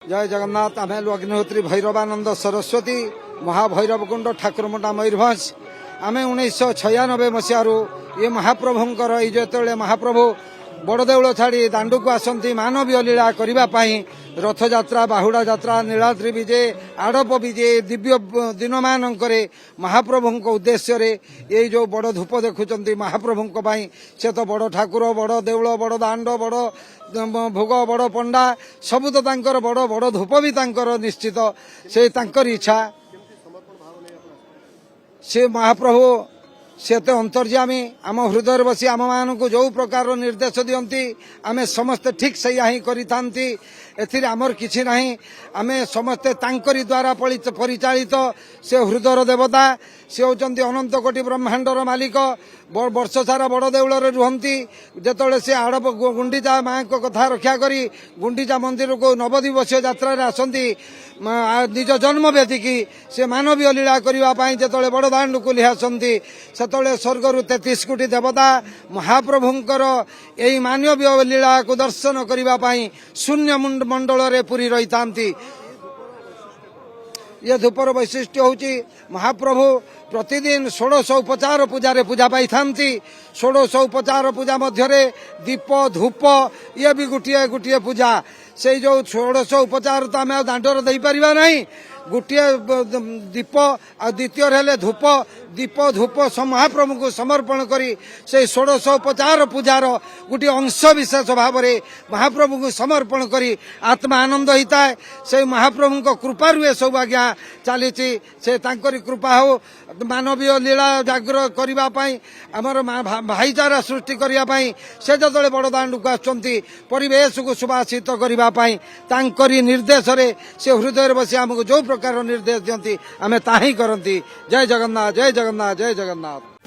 जय जगन्नाथ। आम अग्निहोत्री भैरवानंद सरस्वती महाभैरवकुंड ठाकुरमुंडा मयूरभंज आम 1996 मसीह ये महाप्रभुंकर जो महाप्रभु बड़देउल छाड़ी दांडू को आसती मानवीय लीला करने रथ यात्रा बाहुड़ा यात्रा नीलाद्री विजय आड़प विजय दिव्य दिन मानक महाप्रभु उद्देश्य ये जो बड़ धूप देखुं महाप्रभु से तो बड़ ठाकुर बड़ देउल बड़ दांड बड़ भोग बड़ पंडा सबू तो बड़ बड़ धूप भी निश्चित से इच्छा से महाप्रभु से तो अंतर्यामी आम हृदय बसी आम मान को जो प्रकार निर्देश दियंती आमे समस्ते ठीक से ही करिथांती एथिरे आमर किछि नाही आमे समस्ते तांकरी द्वारा परिचालित से हृदयर देवता से होचंती अनंत कोटि ब्रह्मांडर मालिक वर्ष सारा बड़ देउल रुहंती जेतले से आड़प गुंडीचा माँ को कथा रक्षा करी गुंडीचा मंदिर को नवदिवसीय यात्रा आसंती निज जन्म व्यतीकी से मानवीय लीला करने जिते बड़ दांड को लिहासती से स्वर्गर 33 कोटी देवता महाप्रभुंकर यही मानवीय लीला को दर्शन करने शून्य मंडल पूरी रही था। ये धूपर वैशिष्ट्य होची महाप्रभु प्रतिदिन 1600 उपचार पूजा पूजा पाई थांती 1600 उपचार पूजा मध्य दीप धूप ये भी गोटे गोटे पूजा से जो 1600 उपचार तो आम दांडर दे पारिबा नहीं गोटे दीप आ द्वितीय हेले धूप दीप धूप महाप्रभु को समर्पण करी से 1600 उपचार पूजार गोटे अंश विशेष भाव में महाप्रभु को समर्पण करी आत्मा आनंद होता है से महाप्रभु को कृपा रुए सब आज्ञा चली से तांकरी कृपा हो मानवीय लीला जाग्रह करने आमर भाईचारा सृष्टि करने से जो बड़ दांड को आवेश को सुभाषित करने निर्देश से हृदय बसी आमको जो प्रकार निर्देश दियंती आमे ताही करंती। जय जगन्नाथ जय जगन्नाथ जय जगन्नाथ।